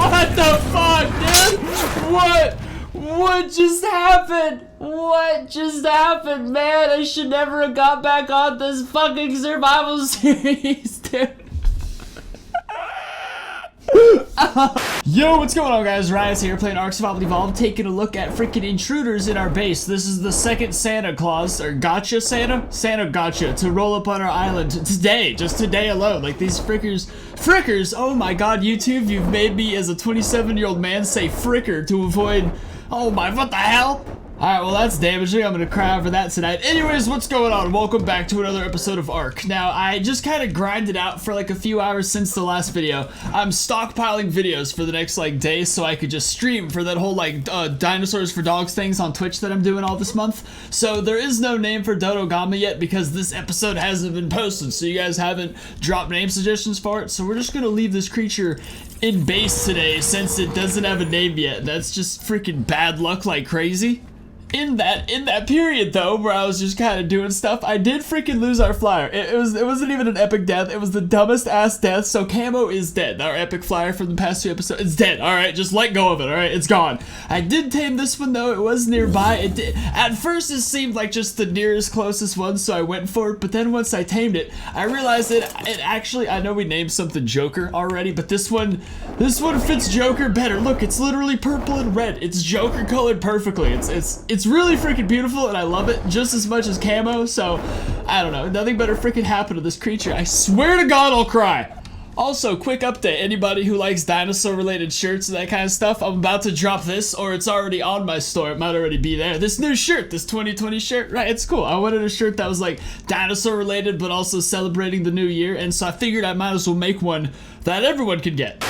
What the fuck, dude? What just happened? What just happened, man? I should never have got back on this fucking survival series, dude. Yo, what's going on, guys? Riot's here playing Ark Survival Evolved, taking a look at freaking intruders in our base. This is the second Santa Claus, or gotcha Santa gotcha, to roll up on our island today, just today alone. Like, these frickers, oh my god, YouTube, you've made me as a 27-year-old man say fricker to avoid, oh my, what the hell? Alright, well that's damaging. I'm gonna cry over that tonight. Anyways, what's going on? Welcome back to another episode of Ark. Now, I just kind of grinded out for like a few hours since the last video. I'm stockpiling videos for the next like day so I could just stream for that whole like dinosaurs for dogs things on Twitch that I'm doing all this month. So there is no name for Dodogama yet because this episode hasn't been posted, so you guys haven't dropped name suggestions for it. So we're just gonna leave this creature in base today since it doesn't have a name yet. That's just freaking bad luck like crazy. In that period though, where I was just kind of doing stuff, I did freaking lose our flyer. It wasn't even an epic death. It was the dumbest ass death. So Camo is dead. Our epic flyer from the past 2 episodes, it's dead. All right, just let go of it. All right, it's gone. I did tame this one though. It was nearby. It did. At first, it seemed like just the nearest closest one, so I went for it. But then once I tamed it, I realized it actually. I know we named something Joker already, but this one fits Joker better. Look, it's literally purple and red. It's Joker colored perfectly. It's really freaking beautiful and I love it just as much as Camo, so I don't know, nothing better freaking happened to this creature. I swear to God I'll cry. Also, quick update, anybody who likes dinosaur related shirts and that kind of stuff, I'm about to drop this, or it's already on my store, it might already be there. This new shirt, this 2020 shirt, right, it's cool. I wanted a shirt that was like dinosaur related but also celebrating the new year, and so I figured I might as well make one that everyone could get.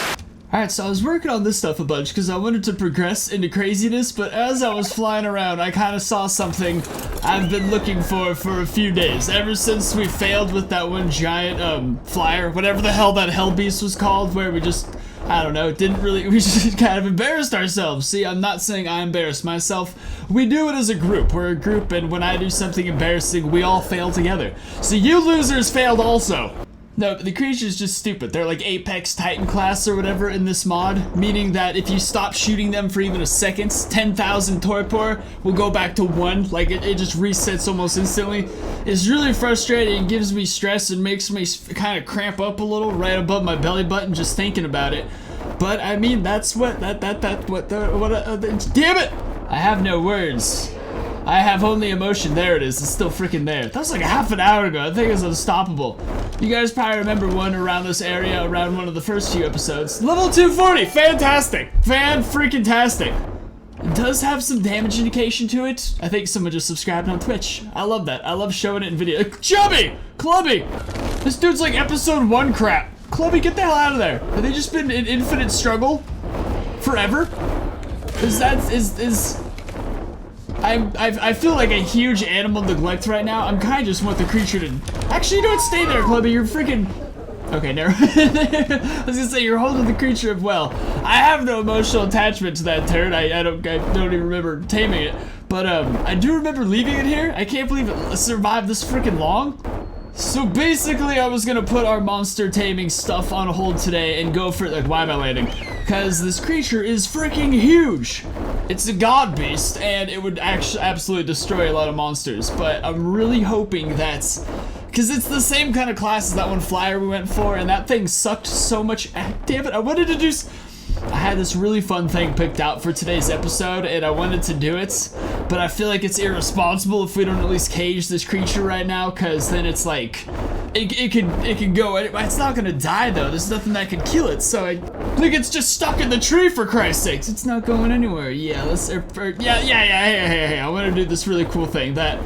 Alright, so I was working on this stuff a bunch because I wanted to progress into craziness, but as I was flying around, I kind of saw something I've been looking for a few days. Ever since we failed with that one giant, flyer, whatever the hell that hell beast was called, where we just, I don't know, we just kind of embarrassed ourselves. See, I'm not saying I embarrassed myself. We do it as a group. We're a group, and when I do something embarrassing, we all fail together. So you losers failed also. No, the creature's just stupid. They're like Apex Titan class or whatever in this mod, meaning that if you stop shooting them for even a second, 10,000 torpor will go back to 1. Like, it just resets almost instantly. It's really frustrating, it gives me stress and makes me kind of cramp up a little right above my belly button just thinking about it. But, I mean, that's what, damn it! I have no words. I have only emotion. There it is. It's still freaking there. That was like a half an hour ago. I think it's unstoppable. You guys probably remember one around this area, around one of the first few episodes. Level 240. Fantastic. Fan-freaking-tastic. It does have some damage indication to it. I think someone just subscribed on Twitch. I love that. I love showing it in video. Chubby! Clubby! This dude's like episode 1 crap. Clubby, get the hell out of there. Have they just been in infinite struggle? Forever? I feel like a huge animal neglect right now. I'm kind of just want the creature to... Actually, you don't stay there, Clubby. You're freaking... Okay, never. I was gonna say, you're holding the creature up well. I have no emotional attachment to that turd. I don't even remember taming it. But, I do remember leaving it here. I can't believe it survived this freaking long. So basically, I was gonna put our monster taming stuff on hold today and go for, like, why am I landing? Because this creature is freaking huge. It's a god beast, and it would actually absolutely destroy a lot of monsters. But I'm really hoping that, because it's the same kind of class as that one flyer we went for, and that thing sucked so much. Damn it! I wanted to do. I had this really fun thing picked out for today's episode, and I wanted to do it, but I feel like it's irresponsible if we don't at least cage this creature right now, because then it's like, it can go, it's not gonna die though, there's nothing that can kill it, so I think it's just stuck in the tree for Christ's sakes, it's not going anywhere. Yeah, hey, I want to do this really cool thing that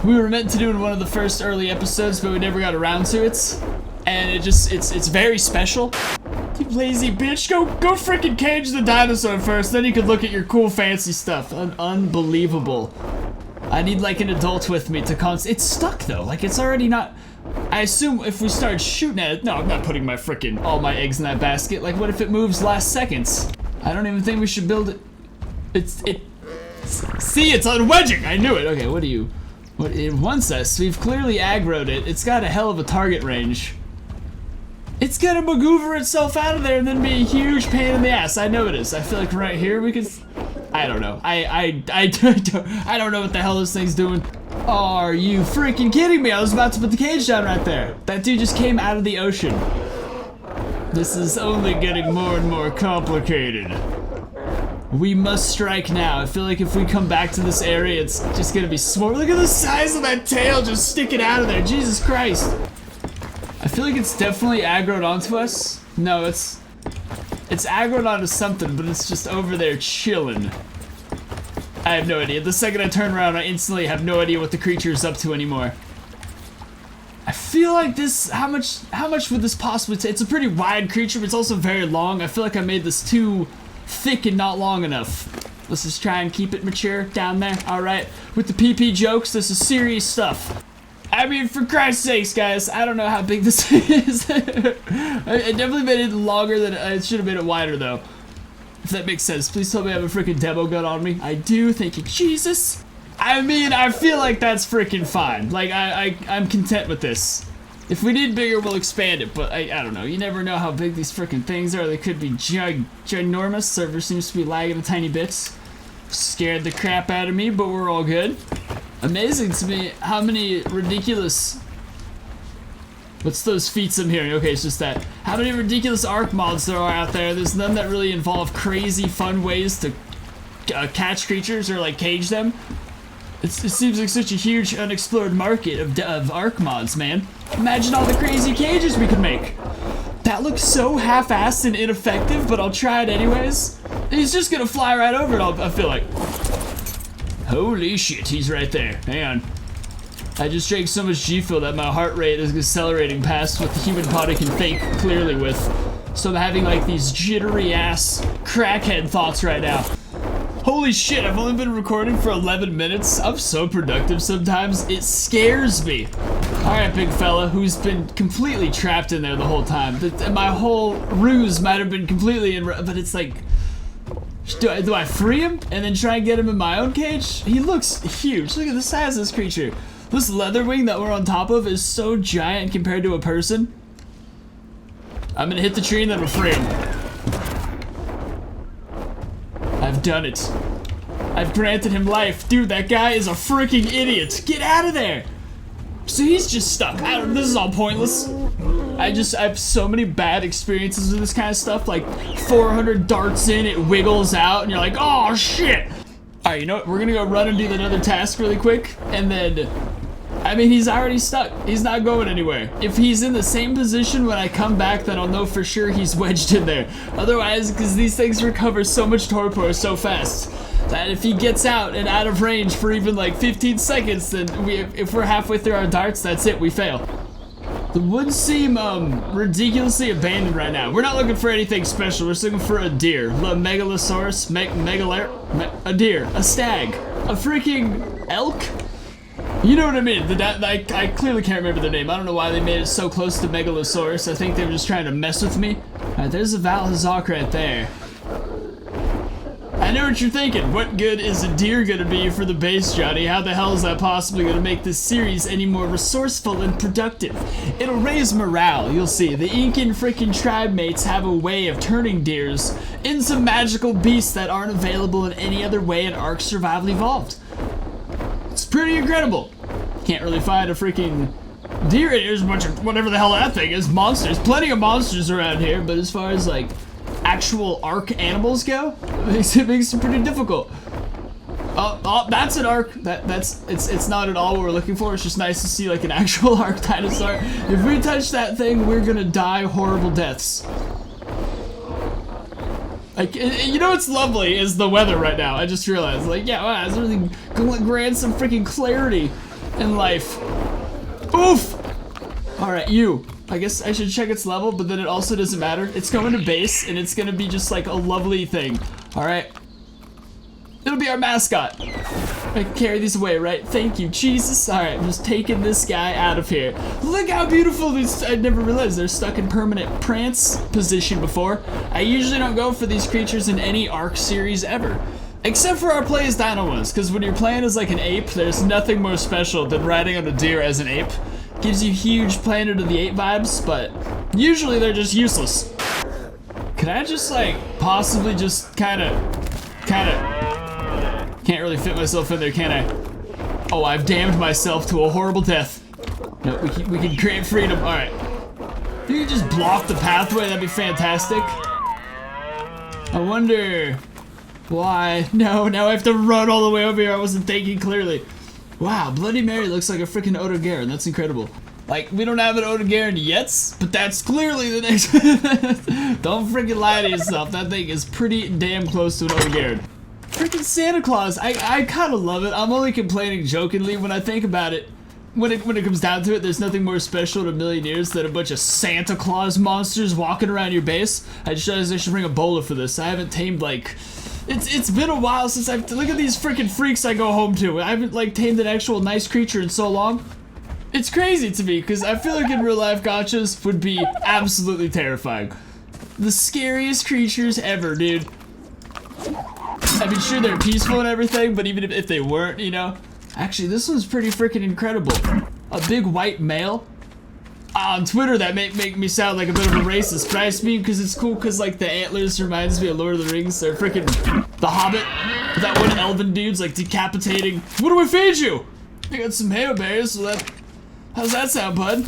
we were meant to do in one of the first early episodes, but we never got around to it, and it's very special. You lazy bitch, go freaking cage the dinosaur first, then you can look at your cool fancy stuff. Unbelievable. I need like an adult with me to it's stuck though, like it's already not, I assume if we start shooting at it, no, I'm not putting my freaking, all my eggs in that basket, like what if it moves last seconds? I don't even think we should build it, see, it's unwedging, I knew it. Okay, what it wants us, we've clearly aggroed it, it's got a hell of a target range. It's gonna maneuver itself out of there and then be a huge pain in the ass. I know it is. I feel like right here we could... I don't know. I don't know what the hell this thing's doing. Are you freaking kidding me? I was about to put the cage down right there. That dude just came out of the ocean. This is only getting more and more complicated. We must strike now. I feel like if we come back to this area, it's just gonna be swarm. Look at the size of that tail just sticking out of there. Jesus Christ. I feel like it's definitely aggroed onto us. No, it's aggroed onto something, but it's just over there chilling. I have no idea. The second I turn around, I instantly have no idea what the creature is up to anymore. I feel like this, how much would this possibly take? It's a pretty wide creature, but it's also very long. I feel like I made this too thick and not long enough. Let's just try and keep it mature down there. All right, with the PP jokes, this is serious stuff. I mean, for Christ's sakes, guys, I don't know how big this is. I definitely made it longer than I should have made it wider, though. If that makes sense. Please tell me I have a freaking demo gun on me. I do. Thank you, Jesus. I mean, I feel like that's freaking fine. Like, I'm content with this. If we need bigger, we'll expand it, but I don't know. You never know how big these freaking things are. They could be ginormous. Server seems to be lagging a tiny bit. Scared the crap out of me, but we're all good. Amazing to me how many ridiculous... What's those feats I'm hearing? Okay, it's just that. How many ridiculous ARC mods there are out there. There's none that really involve crazy fun ways to catch creatures or like cage them. It seems like such a huge unexplored market of ARC mods, man. Imagine all the crazy cages we could make. That looks so half-assed and ineffective, but I'll try it anyways. He's just gonna fly right over it, I feel like. Holy shit, he's right there. Hang on. I just drank so much G Fuel that my heart rate is accelerating past what the human body can think clearly with. So I'm having like these jittery ass crackhead thoughts right now. Holy shit, I've only been recording for 11 minutes. I'm so productive sometimes. It scares me. Alright, big fella, who's been completely trapped in there the whole time. My whole ruse might have been completely but it's like... Do I free him and then try and get him in my own cage? He looks huge. Look at the size of this creature. This leather wing that we're on top of is so giant compared to a person. I'm gonna hit the tree and then we'll free him. I've done it. I've granted him life. Dude, that guy is a freaking idiot. Get out of there. So he's just stuck. This is all pointless. I have so many bad experiences with this kind of stuff. Like 400 darts in, it wiggles out, and you're like, oh shit. All right, you know what? We're gonna go run and do another task really quick, and then, I mean, he's already stuck. He's not going anywhere. If he's in the same position when I come back, then I'll know for sure he's wedged in there. Otherwise, because these things recover so much torpor so fast, that if he gets out and out of range for even like 15 seconds, then if we're halfway through our darts, that's it, we fail. The woods seem ridiculously abandoned right now. We're not looking for anything special. We're just looking for a deer, a megaloceros, a deer, a stag, a freaking elk. You know what I mean? I clearly can't remember the name. I don't know why they made it so close to Megalosaurus. I think they were just trying to mess with me. Alright, there's a Valhazak right there. I know what you're thinking. What good is a deer gonna be for the base, Johnny? How the hell is that possibly gonna make this series any more resourceful and productive? It'll raise morale, you'll see. The Incan freaking tribe mates have a way of turning deers into magical beasts that aren't available in any other way in Ark Survival Evolved. It's pretty incredible. Can't really find a freaking deer. There's a bunch of whatever the hell that thing is. Monsters. Plenty of monsters around here, but as far as like actual Ark animals go, it makes it pretty difficult. Oh, that's an Ark. It's not at all what we're looking for. It's just nice to see like an actual Ark dinosaur. If we touch that thing, we're gonna die horrible deaths. Like, you know what's lovely is the weather right now. I just realized, like, yeah, wow, it's really grant some freaking clarity in life. Oof! Alright, you. I guess I should check its level, but then it also doesn't matter. It's going to base, and it's gonna be just like a lovely thing. Alright. It'll be our mascot. I can carry these away, right? Thank you, Jesus. Alright, I'm just taking this guy out of here. Look how beautiful these, I never realized they're stuck in permanent prance position before. I usually don't go for these creatures in any Ark series ever. Except for our play as Dino ones, because when you're playing as like an ape, there's nothing more special than riding on a deer as an ape. Gives you huge Planet of the Apes vibes, but usually they're just useless. Can I just like possibly just kinda can't really fit myself in there, can I? Oh, I've damned myself to a horrible death. No, we can create freedom. Alright. If you could just block the pathway, that'd be fantastic. I wonder why. No, now I have to run all the way over here. I wasn't thinking clearly. Wow, Bloody Mary looks like a freaking Odogaron. That's incredible. Like, we don't have an Odogaron yet, but that's clearly the next. Don't freaking lie to yourself. That thing is pretty damn close to an Odogaron. Freaking Santa Claus. I kind of love it. I'm only complaining jokingly when I think about it. When it comes down to it, there's nothing more special in a million years than a bunch of Santa Claus monsters walking around your base. I just realized I should bring a bowler for this. I haven't tamed, like... It's been a while since I've... Look at these freaking freaks I go home to. I haven't, like, tamed an actual nice creature in so long. It's crazy to me, because I feel like in real life gachas would be absolutely terrifying. The scariest creatures ever, dude. I mean, sure, they're peaceful and everything, but even if they weren't, you know... Actually, this one's pretty freaking incredible. A big white male. On Twitter, that make me sound like a bit of a racist, but I just mean because it's cool because, like, the antlers reminds me of Lord of the Rings. They're freaking The Hobbit. That one elven dude's, like, decapitating. What do I feed you? I got some hail berries, so that... How's that sound, bud?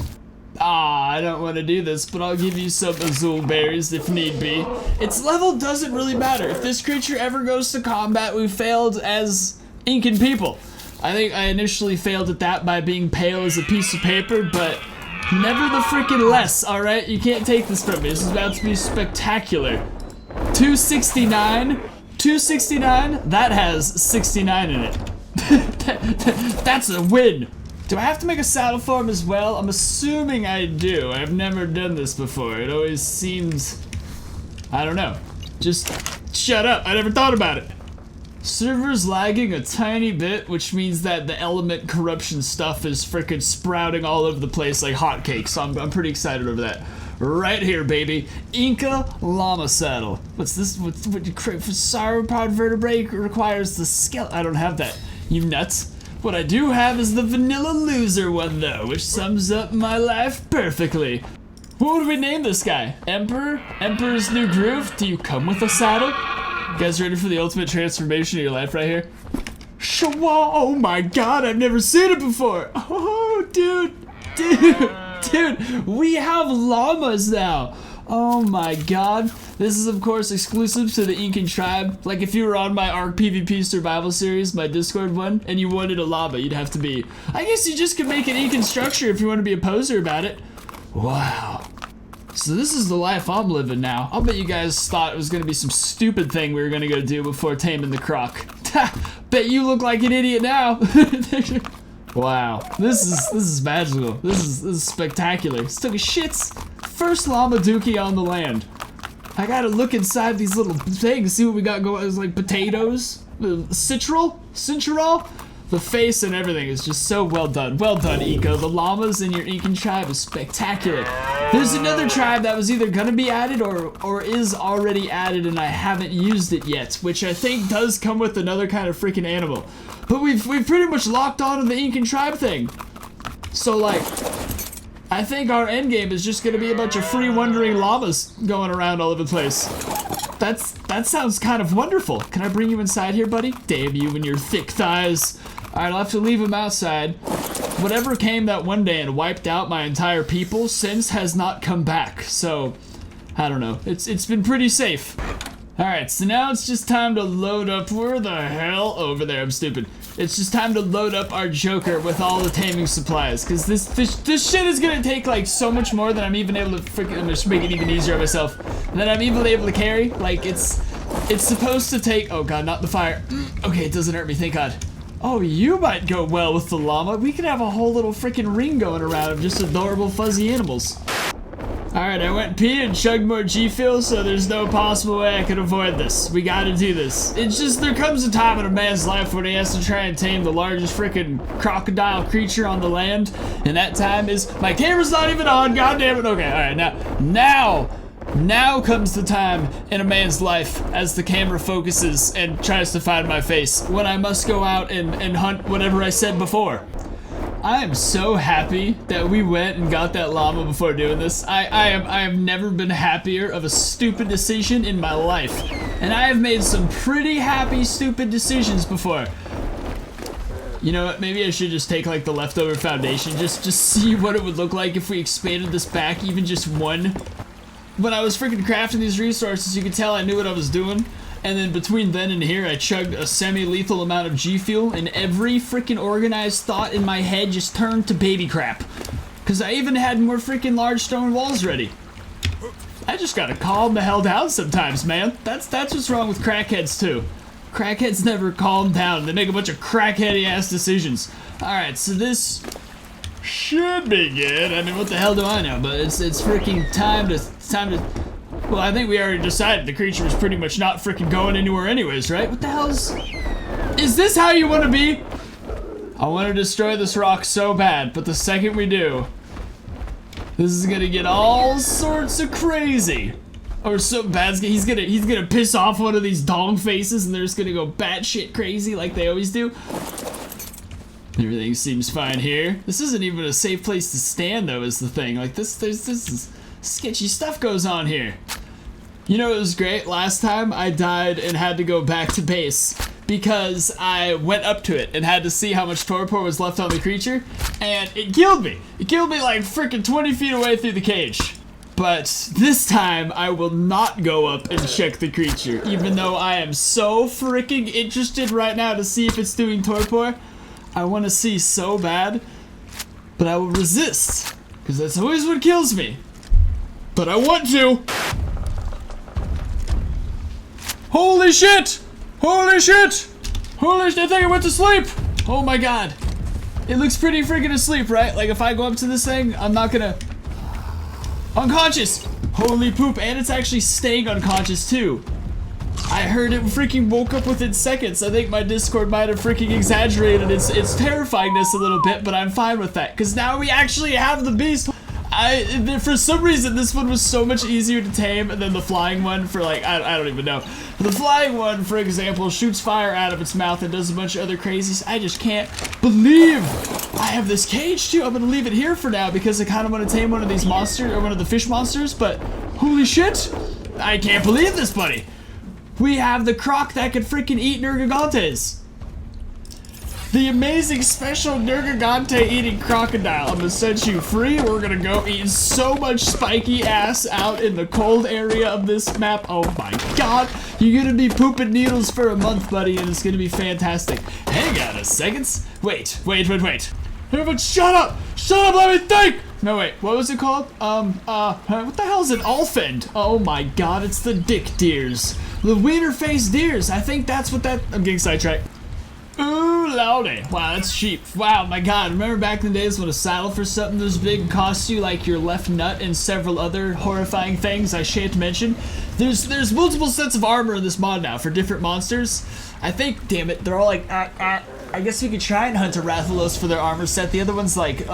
Ah, I don't want to do this, but I'll give you some azul berries if need be. Its level doesn't really matter. If this creature ever goes to combat, we failed as Incan people. I think I initially failed at that by being pale as a piece of paper, but never the freaking less, alright? You can't take this from me. This is about to be spectacular. 269? 269? That has 69 in it. That's a win. Do I have to make a saddle for him as well? I'm assuming I do. I've never done this before. It always seems... I don't know. Just shut up. I never thought about it. Server's lagging a tiny bit, which means that the element corruption stuff is frickin' sprouting all over the place like hotcakes, so I'm pretty excited over that. Right here, baby. Inca llama saddle. What's this? What sauropod vertebrae requires the skeleton? I don't have that. You nuts. What I do have is the vanilla loser one, though, which sums up my life perfectly. What would we name this guy? Emperor? Emperor's New Groove? Do you come with a saddle? You guys ready for the ultimate transformation of your life right here? Shawa! Oh my god, I've never seen it before! Oh, dude! Dude! We have llamas now! Oh my god. This is, of course, exclusive to the Incan tribe. Like, if you were on my Ark PvP survival series, my Discord one, and you wanted a llama, you'd have to be... I guess you just could make an Incan structure if you want to be a poser about it. Wow. So this is the life I'm living now. I'll bet you guys thought it was going to be some stupid thing we were going to go do before taming the Croc. Bet you look like an idiot now. Wow. This is magical. This is spectacular. This took a shits. First llama dookie on the land. I gotta look inside these little things, see what we got going. It's like potatoes, citral. The face and everything is just so well done. Well done, Inca. The llamas in your Incan tribe is spectacular. There's another tribe that was either gonna be added or is already added and I haven't used it yet, which I think does come with another kind of freaking animal. But we've pretty much locked on to the Incan tribe thing. So like, I think our end game is just gonna be a bunch of free wandering llamas going around all over the place. That sounds kind of wonderful. Can I bring you inside here, buddy? Damn you and your thick thighs. Alright, I'll have to leave him outside. Whatever came that one day and wiped out my entire people since has not come back. So, I don't know. It's been pretty safe. Alright, so now it's just time to load up. Where the hell? Over there, I'm stupid. It's just time to load up our Joker with all the taming supplies. Because this shit is gonna take like so much more than I'm even able to freaking... I'm just make it even easier on myself. Than I'm even able to carry. Like, it's supposed to take... Oh god, not the fire. Okay, it doesn't hurt me, thank god. Oh, you might go well with the llama. We could have a whole little freaking ring going around of just adorable fuzzy animals. Alright, I went pee and chugged more G-Fuel, so there's no possible way I could avoid this. We gotta do this. It's just, there comes a time in a man's life when he has to try and tame the largest freaking crocodile creature on the land, and that time is, my camera's not even on, god damn it. Okay, alright, now comes the time in a man's life as the camera focuses and tries to find my face, when I must go out and hunt whatever I said before. I am so happy that we went and got that llama before doing this. I have never been happier of a stupid decision in my life. And I have made some pretty happy stupid decisions before. You know what, maybe I should just take like the leftover foundation, just see what it would look like if we expanded this back even just one. When I was freaking crafting these resources, you could tell I knew what I was doing. And then between then and here, I chugged a semi-lethal amount of G Fuel, and every freaking organized thought in my head just turned to baby crap. Cause I even had more freaking large stone walls ready. I just gotta calm the hell down sometimes, man. That's what's wrong with crackheads too. Crackheads never calm down. They make a bunch of crackheady ass decisions. Alright, so this should be good. I mean, what the hell do I know? But it's freaking time to well, I think we already decided the creature was pretty much not freaking going anywhere anyways, right? What the hell's... Is this how you want to be? I want to destroy this rock so bad, but the second we do, this is gonna get all sorts of crazy. Or so bad, he's gonna piss off one of these dong faces and they're just gonna go batshit crazy like they always do. Everything seems fine here. This isn't even a safe place to stand though, is the thing. Like this is sketchy stuff goes on here. You know, it was great. Last time I died and had to go back to base because I went up to it and had to see how much torpor was left on the creature, and it killed me. It killed me like freaking 20 feet away through the cage. But this time I will not go up and check the creature, even though I am so freaking interested right now to see if it's doing torpor. I want to see so bad, but I will resist because that's always what kills me. But I want to. Holy shit! Holy shit! Holy shit, I think I went to sleep! Oh my god. It looks pretty freaking asleep, right? Like if I go up to this thing, I'm not gonna... Unconscious! Holy poop, and it's actually staying unconscious too. I heard it freaking woke up within seconds. I think my Discord might have freaking exaggerated its terrifyingness a little bit, but I'm fine with that. Cause now we actually have the beast. For some reason, this one was so much easier to tame than the flying one for like, I don't even know. The flying one, for example, shoots fire out of its mouth and does a bunch of other crazies. I just can't believe I have this cage too. I'm gonna leave it here for now because I kind of want to tame one of these monsters, or one of the fish monsters, but holy shit, I can't believe this, buddy. We have the croc that could freaking eat Nergigantes. The amazing special Nergigante eating crocodile. I'm gonna set you free. We're gonna go eat so much spiky ass out in the cold area of this map. Oh my god. You're gonna be pooping needles for a month, buddy, and it's gonna be fantastic. Hang on a second. Wait. Everyone shut up! Shut up, let me think! No, wait, what was it called? What the hell is an Alfend? Oh my god, it's the dick deers. The wiener-faced deers. I think that's what that... I'm getting sidetracked. Ooh, lordy. Wow, that's cheap. Wow, my god. Remember back in the days when a saddle for something this big cost you like your left nut and several other horrifying things I shan't mention? There's multiple sets of armor in this mod now for different monsters. I think, damn it, they're all like, I guess we could try and hunt a Rathalos for their armor set. The other one's like,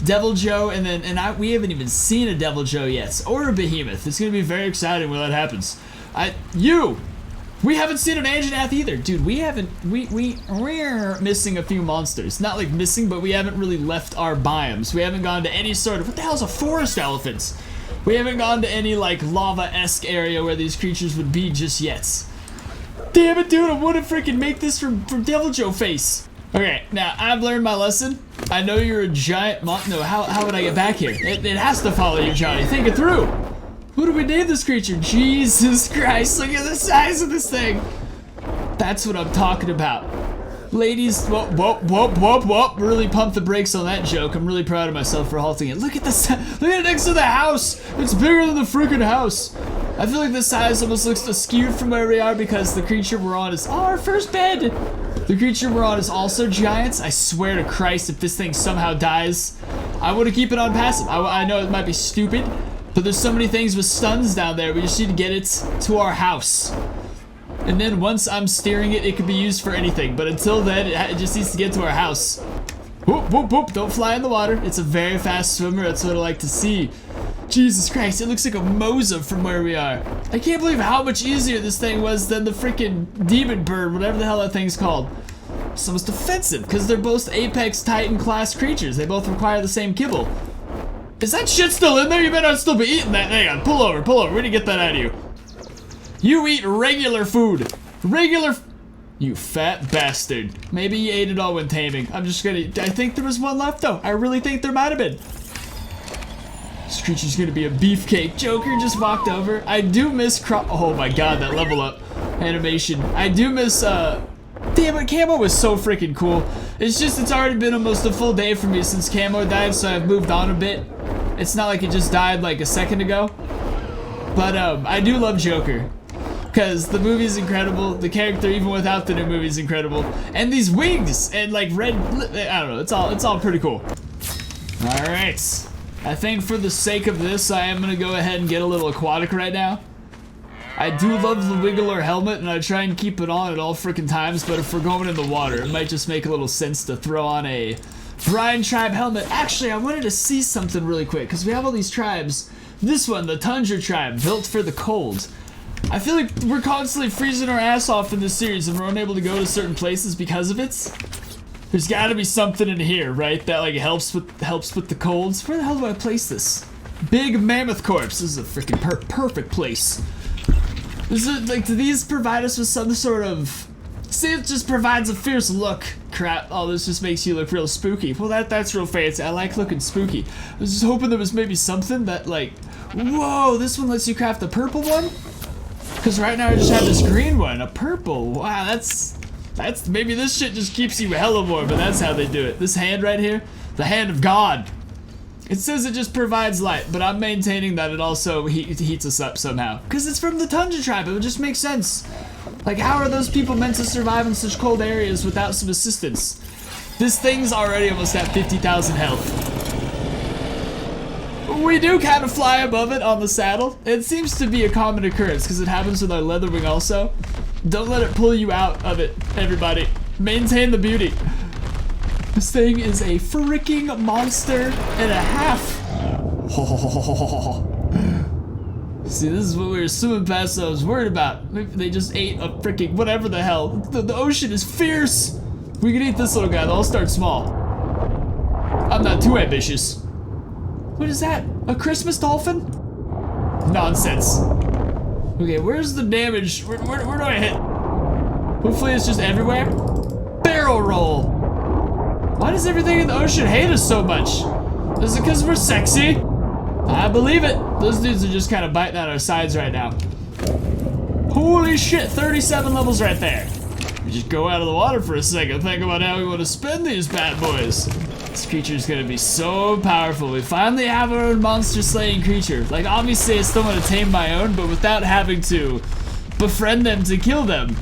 Devil Joe, and we haven't even seen a Devil Joe yet, or a Behemoth. It's gonna be very exciting when that happens. We haven't seen an Anjanath either. Dude, we're missing a few monsters. Not like missing, but we haven't really left our biomes. We haven't gone to any sort of, what the hell is a forest elephant? We haven't gone to any like lava-esque area where these creatures would be just yet. Damn it, dude, I want to freaking make this from Devil Joe face. Okay, now I've learned my lesson. I know you're a giant no, how would I get back here? It has to follow you, Johnny. Think it through. What do we name this creature? Jesus Christ, look at the size of this thing. That's what I'm talking about. Ladies, whoop. Really pumped the brakes on that joke. I'm really proud of myself for halting it. Look at look at it next to the house. It's bigger than the freaking house. I feel like the size almost looks skewed from where we are because the creature we're on is our first bed. The creature we're on is also giants. I swear to Christ, if this thing somehow dies, I want to keep it on passive. I know it might be stupid, but there's so many things with stuns down there. We just need to get it to our house. And then once I'm steering it, it can be used for anything. But until then, it just needs to get to our house. Whoop. Don't fly in the water. It's a very fast swimmer. That's what I like to see. Jesus Christ, it looks like a Moza from where we are. I can't believe how much easier this thing was than the freaking demon bird, whatever the hell that thing's called. It's almost offensive, because they're both Apex Titan class creatures. They both require the same kibble. Is that shit still in there? You better not still be eating that. Hang on, pull over, pull over. We're gonna get that out of you. You eat regular food. You fat bastard. Maybe you ate it all when taming. I think there was one left though. I really think there might have been. This creature's gonna be a beefcake. Joker just walked over. I do miss Croc. Oh my god, that level up animation. I do miss, damn it, Camo was so freaking cool. It's just, it's already been almost a full day for me since Camo died, so I've moved on a bit. It's not like it just died like a second ago. But, I do love Joker. Because the movie's incredible, the character even without the new movie's incredible, and these wings and like red, I don't know, it's all pretty cool. All right, I think for the sake of this, I am gonna go ahead and get a little aquatic right now. I do love the Wiggler helmet, and I try and keep it on at all freaking times, but if we're going in the water, it might just make a little sense to throw on a Brine Tribe helmet. Actually, I wanted to see something really quick, because we have all these tribes. This one, the Tundra Tribe, built for the cold. I feel like we're constantly freezing our ass off in this series and we're unable to go to certain places because of it. There's gotta be something in here, right? That like helps with the colds. Where the hell do I place this? Big Mammoth Corpse. This is a freaking perfect place. Like, do these provide us with some sort of... See, it just provides a fierce look. Crap. Oh, this just makes you look real spooky. Well, that's real fancy. I like looking spooky. I was just hoping there was maybe something that like... Whoa, this one lets you craft the purple one? Because right now I just have this green one, a purple. Wow, that's maybe this shit just keeps you hella warm, but that's how they do it. This hand right here, the hand of God. It says it just provides light, but I'm maintaining that it also heats us up somehow. Because it's from the Tundra Tribe, it would just make sense. Like, how are those people meant to survive in such cold areas without some assistance? This thing's already almost at 50,000 health. We do kind of fly above it on the saddle. It seems to be a common occurrence because it happens with our leatherwing also. Don't let it pull you out of it, everybody. Maintain the beauty. This thing is a freaking monster and a half. See, this is what we were swimming past that I was worried about. Maybe they just ate a freaking whatever the hell. The ocean is fierce. We can eat this little guy, they'll start small. I'm not too ambitious. What is that? A Christmas dolphin? Nonsense. Okay, where's the damage? Where do I hit? Hopefully it's just everywhere. Barrel roll. Why does everything in the ocean hate us so much? Is it because we're sexy? I believe it. Those dudes are just kind of biting at our sides right now. Holy shit, 37 levels right there. We just go out of the water for a second, think about how we want to spend these bad boys. This creature's gonna be so powerful. We finally have our own monster slaying creature. Like, obviously I still want to tame my own, but without having to befriend them to kill them.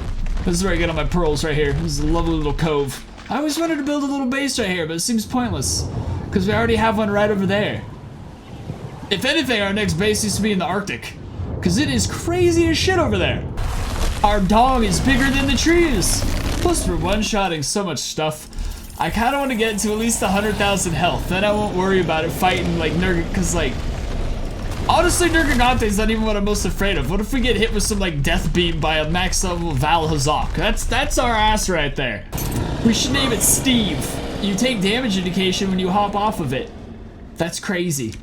This is where I get all my pearls right here. This is a lovely little cove. I always wanted to build a little base right here, but it seems pointless. Because we already have one right over there. If anything, our next base needs to be in the Arctic. Because it is crazy as shit over there. Our dog is bigger than the trees. Plus we're one-shotting so much stuff. I kind of want to get to at least 100,000 health. Then I won't worry about it fighting like because like... Honestly, Nergigante's not even what I'm most afraid of. What if we get hit with some like death beam by a max level Val Hazak? That's our ass right there. We should name it Steve. You take damage indication when you hop off of it. That's crazy.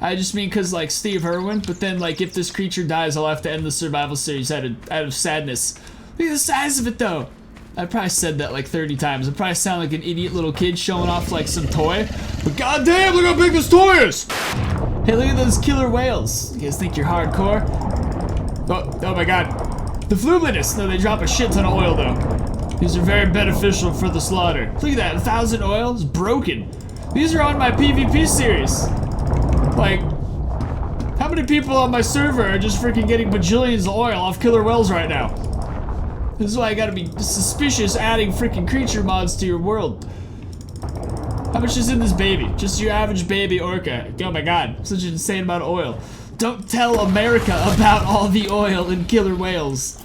I just mean because like Steve Irwin, but then like if this creature dies, I'll have to end the survival series out of sadness. Look at the size of it though. I probably said that like 30 times. I probably sound like an idiot little kid showing off like some toy. But goddamn, look how big this toy is! Hey, look at those killer whales. You guys think you're hardcore? Oh my god. The fluminous. No, they drop a shit ton of oil though. These are very beneficial for the slaughter. Look at that, 1,000 oil is broken. These are on my PvP series. Like, how many people on my server are just freaking getting bajillions of oil off killer whales right now? This is why I gotta be suspicious adding freaking creature mods to your world. How much is in this baby? Just your average baby orca. Oh my god, such an insane amount of oil. Don't tell America about all the oil in killer whales.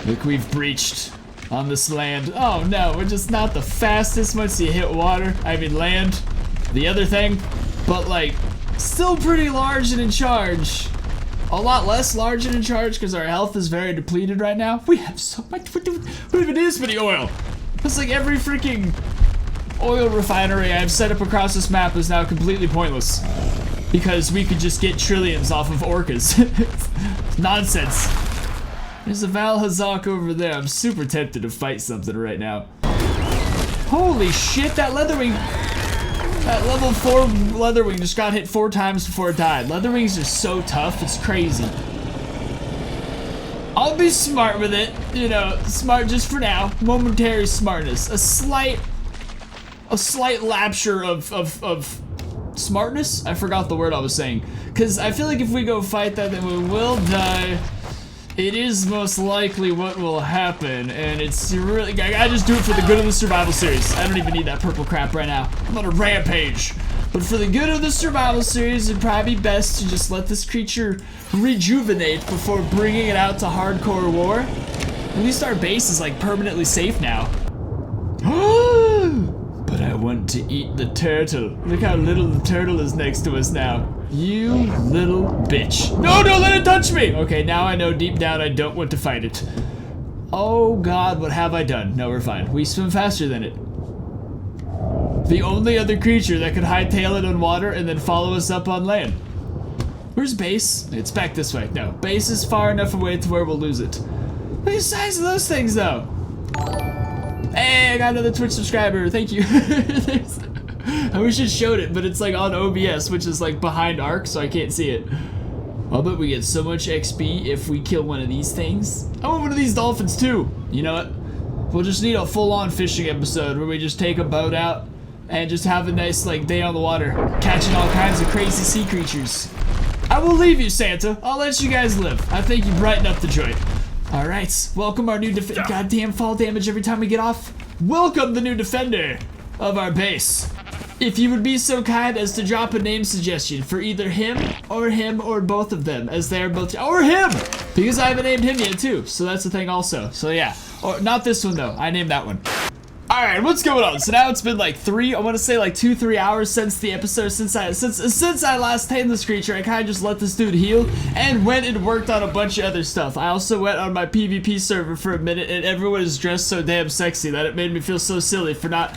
Look, we've breached on this land. Oh no, we're just not the fastest once you hit water. I mean land, the other thing. But like, still pretty large and in charge. A lot less large and in charge because our health is very depleted right now. We have so much, we don't even need this many oil. It's like every freaking oil refinery I've set up across this map is now completely pointless. Because we could just get trillions off of orcas. Nonsense. There's a Valhazak over there. I'm super tempted to fight something right now. Holy shit, that Leatherwing. That level 4 Leatherwing just got hit 4 times before it died. Leatherwings are so tough, it's crazy. I'll be smart with it. You know, smart just for now. Momentary smartness. A slight lapture of smartness? I forgot the word I was saying. Because I feel like if we go fight that, then we will die. It is most likely what will happen, and it's really, I gotta just do it for the good of the survival series. I don't even need that purple crap right now. I'm on a rampage. But for the good of the survival series, it'd probably be best to just let this creature rejuvenate before bringing it out to hardcore war. At least our base is like permanently safe now. But I want to eat the turtle. Look how little the turtle is next to us now. You little bitch. No, don't let it touch me! Okay, now I know deep down I don't want to fight it. Oh god, what have I done? No, we're fine. We swim faster than it. The only other creature that could hightail it on water and then follow us up on land. Where's base? It's back this way. No, base is far enough away to where we'll lose it. Look at the size of those things though. Hey, I got another Twitch subscriber. Thank you. I wish it showed it, but it's like on OBS, which is like behind Arc, so I can't see it. I'll bet we get so much XP if we kill one of these things. I want one of these dolphins too. You know what? We'll just need a full-on fishing episode where we just take a boat out and just have a nice like day on the water, catching all kinds of crazy sea creatures. I will leave you, Santa. I'll let you guys live. I think you brighten up the joint. All right, welcome our new goddamn fall damage every time we get off. Welcome the new defender of our base. If you would be so kind as to drop a name suggestion for either him or both of them, as they are both, or him, because I haven't named him yet too, so that's the thing also. So yeah, or not this one though, I named that one. All right, what's going on? So now it's been like I want to say like 2-3 hours since the episode, since I last tamed this creature. I kind of just let this dude heal and went and worked on a bunch of other stuff. I also went on my PvP server for a minute, and everyone is dressed so damn sexy that it made me feel so silly for not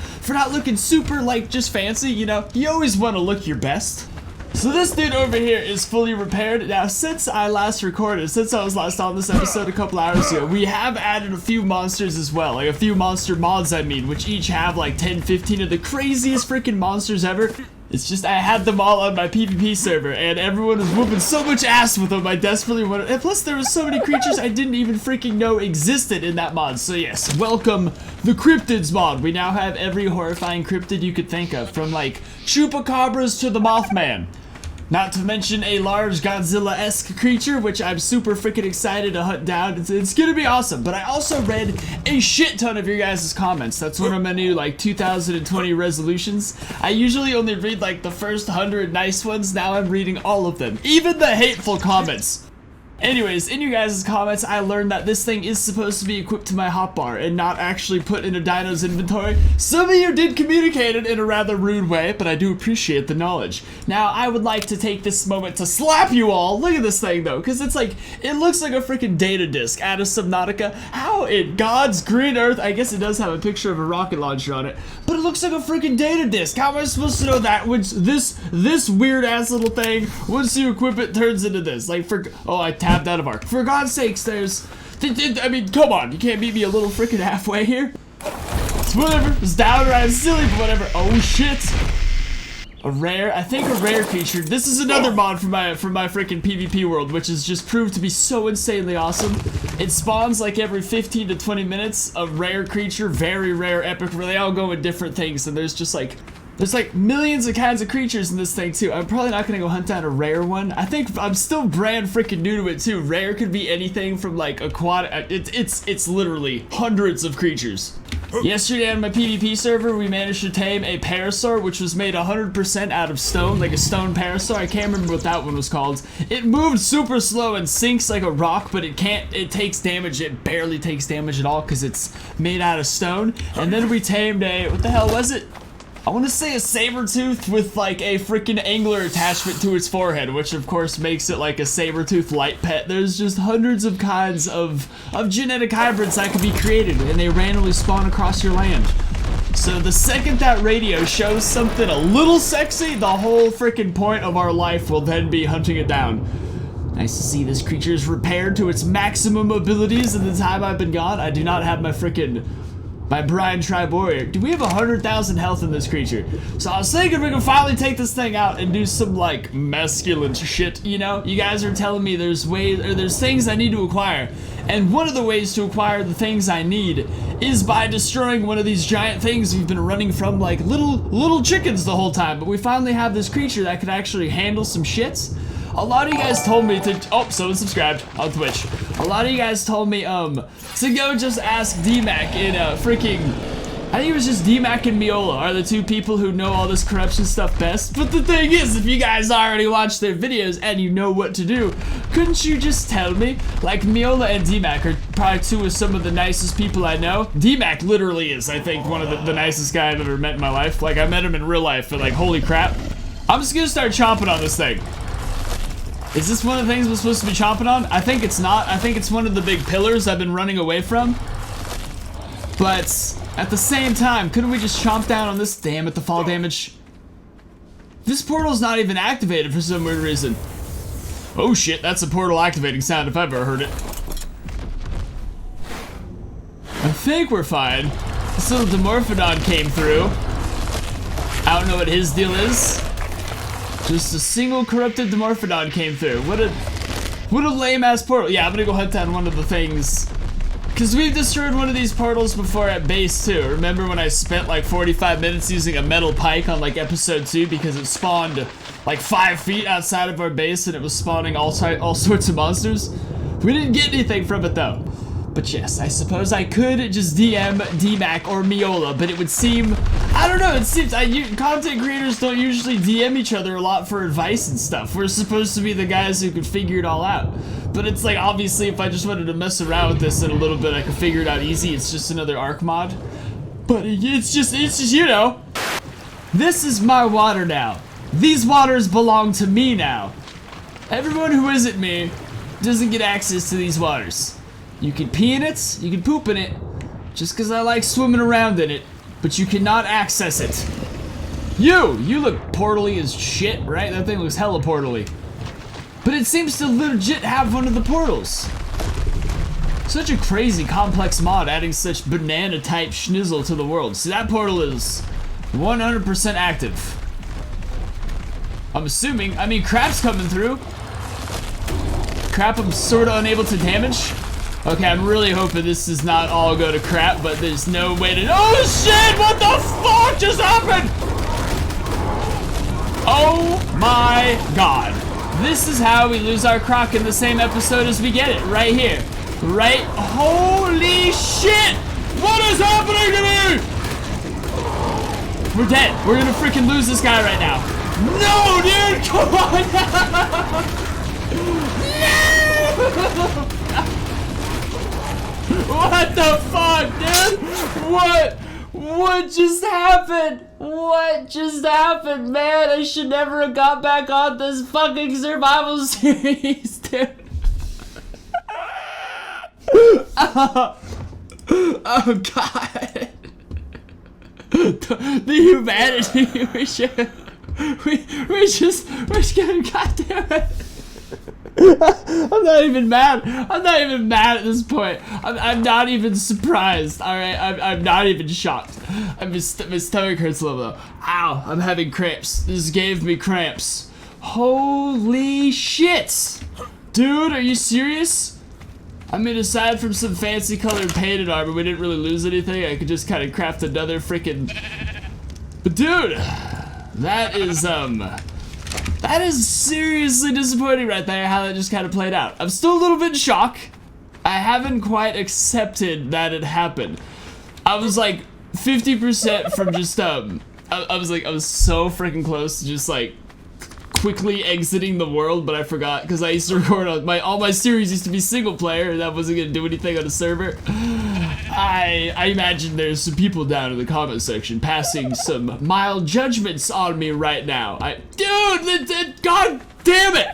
looking super like just fancy. You know, you always want to look your best. So this dude over here is fully repaired. Now, since I last recorded, since I was last on this episode a couple hours ago, we have added a few monsters as well. Like a few monster mods, I mean, which each have like 10, 15 of the craziest freaking monsters ever. It's just, I had them all on my PvP server, and everyone was whooping so much ass with them, I desperately wanted, and plus there was so many creatures I didn't even freaking know existed in that mod. So yes, welcome the Cryptids mod. We now have every horrifying cryptid you could think of, from like chupacabras to the Mothman. Not to mention a large Godzilla-esque creature, which I'm super freaking excited to hunt down. It's gonna be awesome. But I also read a shit ton of your guys' comments. That's one of my new like 2020 resolutions. I usually only read like the first 100 nice ones. Now I'm reading all of them, even the hateful comments. Anyways, in your guys' comments, I learned that this thing is supposed to be equipped to my hotbar and not actually put in a dino's inventory. Some of you did communicate it in a rather rude way, but I do appreciate the knowledge. Now, I would like to take this moment to slap you all. Look at this thing, though, because it's like, it looks like a freaking data disk out of Subnautica. How in God's green earth, I guess it does have a picture of a rocket launcher on it, but it looks like a freaking data disk. How am I supposed to know that when this weird-ass little thing, once you equip it, turns into this? Like, oh, I tapped out of arc. For God's sakes, I mean, come on, you can't meet me a little freaking halfway here. It's whatever, it's downright silly, but whatever. Oh shit. I think a rare creature. This is another mod from my freaking PvP world, which has just proved to be so insanely awesome. It spawns like every 15 to 20 minutes, a rare creature, very rare, epic, where they all go with different things, and there's like millions of kinds of creatures in this thing too. I'm probably not gonna go hunt down a rare one. I think I'm still brand freaking new to it too. Rare could be anything from like aquatic. It's literally hundreds of creatures. Yesterday on my PvP server, we managed to tame a Purussaurus, which was made 100% out of stone, like a stone Purussaurus. I can't remember what that one was called. It moved super slow and sinks like a rock, but it takes damage. It barely takes damage at all because it's made out of stone. And then we tamed what the hell was it? I want to say a saber tooth with like a freaking angler attachment to its forehead, which of course makes it like a saber tooth light pet. There's just hundreds of kinds of genetic hybrids that can be created, and they randomly spawn across your land. So the second that radio shows something a little sexy, the whole freaking point of our life will then be hunting it down. Nice to see this creature is repaired to its maximum abilities in the time I've been gone. I do not have my Brian Tribe Warrior. Do we have 100,000 health in this creature? So I was thinking we can finally take this thing out and do some like masculine shit, you know? You guys are telling me there's things I need to acquire. And one of the ways to acquire the things I need is by destroying one of these giant things we've been running from like little chickens the whole time. But we finally have this creature that could actually handle some shits. A lot of you guys told me to, oh, someone subscribed on Twitch. A lot of you guys told me, to go just ask DMAC in, freaking, I think it was just DMAC and Miola are the two people who know all this corruption stuff best. But the thing is, if you guys already watched their videos and you know what to do, couldn't you just tell me? Like, Miola and DMAC are probably two of some of the nicest people I know. DMAC literally is, I think, one of the nicest guy I've ever met in my life. Like, I met him in real life, and like, holy crap. I'm just gonna start chomping on this thing. Is this one of the things we're supposed to be chomping on? I think it's not. I think it's one of the big pillars I've been running away from. But at the same time, couldn't we just chomp down on this? Damn it, the fall damage. This portal's not even activated for some weird reason. Oh shit, that's a portal activating sound if I've ever heard it. I think we're fine. This little Dimorphodon came through. I don't know what his deal is. Just a single corrupted Dimorphodon came through. What a lame ass portal. Yeah, I'm gonna go hunt down one of the things. Cause we've destroyed one of these portals before at base too. Remember when I spent like 45 minutes using a metal pike on like episode 2 because it spawned like 5 feet outside of our base and it was spawning all sorts of monsters? We didn't get anything from it though. But yes, I suppose I could just DM DMAC or Miola, but it would seem, I don't know, it seems, content creators don't usually DM each other a lot for advice and stuff. We're supposed to be the guys who could figure it all out. But it's like, obviously, if I just wanted to mess around with this in a little bit, I could figure it out easy. It's just another Arc mod. But it's just, you know. This is my water now. These waters belong to me now. Everyone who isn't me doesn't get access to these waters. You can pee in it, you can poop in it, just because I like swimming around in it, but you cannot access it. You look portally as shit, right? That thing looks hella portally. But it seems to legit have one of the portals. Such a crazy complex mod adding such banana type schnizzle to the world. See, that portal is 100% active. I'm assuming, I mean, crap's coming through. Crap I'm sort of unable to damage. Okay, I'm really hoping this does not all go to crap, but there's no way to— oh shit, what the fuck just happened? Oh my god. This is how we lose our Croc in the same episode as we get it, right here. Right? Holy shit! What is happening to me? We're dead. We're gonna freaking lose this guy right now. No, dude, come on! No! What the fuck, dude? What just happened? What just happened, man? I should never have got back on this fucking survival series, dude. Oh god. The humanity we just gotta, goddamn it. I'm not even mad. I'm not even mad at this point. I'm not even surprised. All right, I'm not even shocked. My stomach hurts a little though. Ow! I'm having cramps. This gave me cramps. Holy shit, dude! Are you serious? I mean, aside from some fancy colored painted armor, we didn't really lose anything. I could just kind of craft another freaking. But dude, that is seriously disappointing right there, how that just kind of played out. I'm still a little bit in shock. I haven't quite accepted that it happened. I was like 50% from just, I was so freaking close to just like quickly exiting the world, but I forgot because I used to record on all my series used to be single player and that wasn't gonna do anything on a server. I imagine there's some people down in the comment section passing some mild judgments on me right now. Dude, god damn it!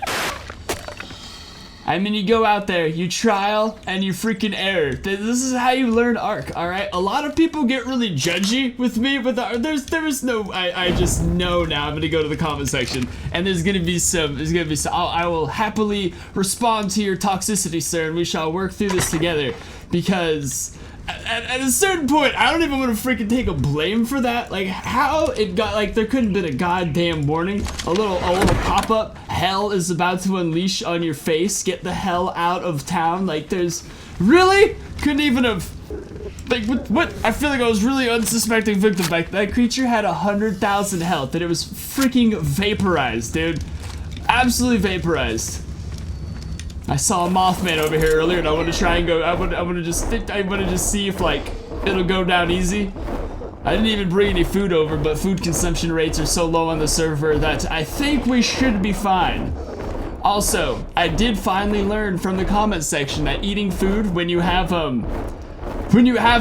I mean, you go out there, you trial, and you freaking error. This is how you learn Ark, alright? A lot of people get really judgy with me, but there's no, I just know now I'm gonna go to the comment section, and there's gonna be some, I will happily respond to your toxicity, sir, and we shall work through this together, because at a certain point, I don't even want to freaking take a blame for that. Like, how it got, like, there couldn't have been a goddamn warning. A little pop-up, hell is about to unleash on your face, get the hell out of town. Like, there's, really? Couldn't even have, like, what? I feel like I was really unsuspecting victim. Like, that creature had 100,000 health, and it was freaking vaporized, dude. Absolutely vaporized. I saw a Mothman over here earlier, and I want to try and go. I want to just see if, like, it'll go down easy. I didn't even bring any food over, but food consumption rates are so low on the server that I think we should be fine. Also, I did finally learn from the comment section that eating food when you have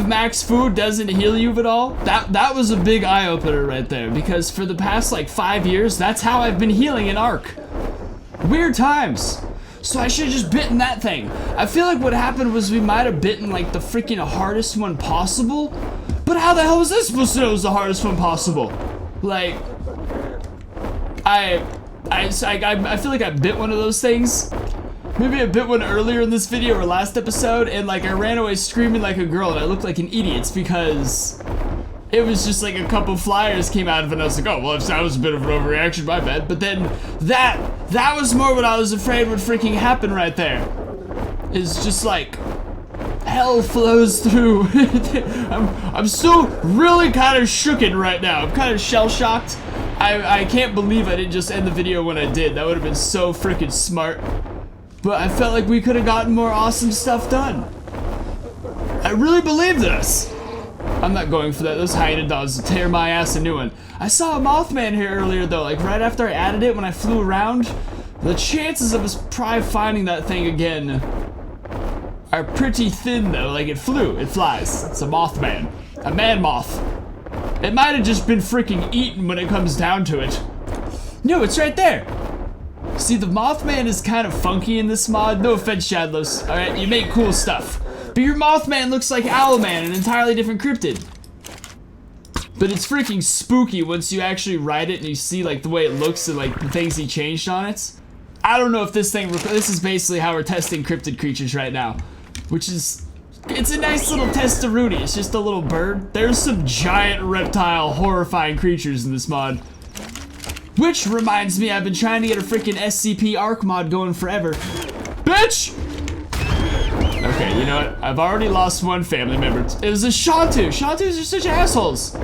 max food doesn't heal you at all. That was a big eye opener right there, because for the past like 5 years, that's how I've been healing in Ark. Weird times. So I should have just bitten that thing. I feel like what happened was we might have bitten like the freaking hardest one possible. But how the hell was I supposed to know it was the hardest one possible? Like, I feel like I bit one of those things. Maybe I bit one earlier in this video or last episode, and like I ran away screaming like a girl, and I looked like an idiot because it was just like a couple flyers came out of it, and I was like, oh, well, that was a bit of an overreaction, my bad. But then that was more what I was afraid would freaking happen right there. It's just like, hell flows through. I'm still really kind of shooken right now. I'm kind of shell-shocked. I can't believe I didn't just end the video when I did. That would have been so freaking smart. But I felt like we could have gotten more awesome stuff done. I really believed in us. I'm not going for that. Those hyena dogs tear my ass a new one. I saw a Mothman here earlier though, like right after I added it when I flew around. The chances of us probably finding that thing again are pretty thin though. Like it flies. It's a Mothman. A man moth. It might have just been freaking eaten when it comes down to it. No, it's right there. See, the Mothman is kind of funky in this mod. No offense, Shadlos. Alright, you make cool stuff. But your Mothman looks like Owlman, an entirely different cryptid. But it's freaking spooky once you actually ride it and you see like the way it looks and like the things he changed on it. I don't know if this thing, this is basically how we're testing cryptid creatures right now. Which is, it's a nice little testaroonie. It's just a little bird. There's some giant reptile horrifying creatures in this mod. Which reminds me, I've been trying to get a freaking SCP Ark mod going forever. Bitch! Okay, you know what? I've already lost one family member. It was a Shantu. Shantus are such assholes.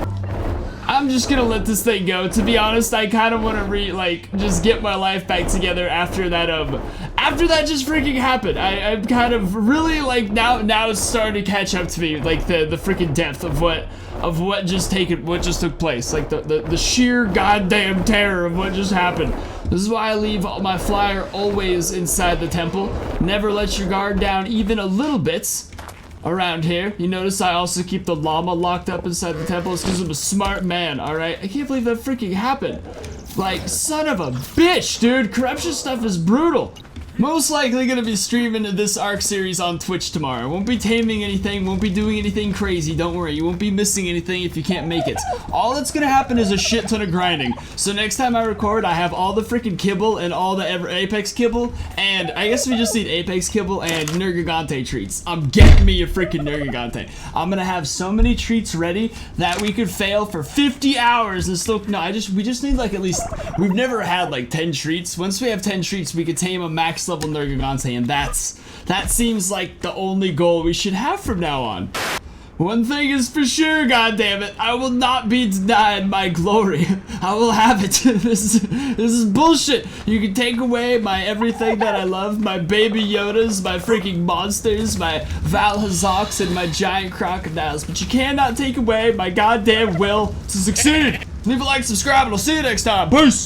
I'm just gonna let this thing go. To be honest, I kind of want to just get my life back together after that just freaking happened. I'm kind of really like now it's starting to catch up to me, like the freaking depth of what just took place, like the sheer goddamn terror of what just happened. This is why I leave my flyer always inside the temple. Never let your guard down even a little bit around here. You notice I also keep the llama locked up inside the temple. It's because I'm a smart man, alright? I can't believe that freaking happened. Like, son of a bitch, dude. Corruption stuff is brutal. Most likely gonna be streaming this Ark series on Twitch tomorrow. Won't be taming anything, won't be doing anything crazy, don't worry. You won't be missing anything if you can't make it. All that's gonna happen is a shit ton of grinding. So next time I record, I have all the freaking kibble and all the Apex kibble, and I guess we just need Apex kibble and Nergigante treats. I'm getting me a freaking Nergigante. I'm gonna have so many treats ready that we could fail for 50 hours and still, no, we just need like at least, we've never had like 10 treats. Once we have 10 treats, we could tame a max level Nergigante, and that seems like the only goal we should have from now on. One thing is for sure, goddammit, I will not be denied my glory. I will have it. This is bullshit. You can take away my everything that I love, my baby Yodas, my freaking monsters, my Valhazoks, and my giant crocodiles, but you cannot take away my goddamn will to succeed. Leave a like, subscribe, and I'll see you next time. Peace!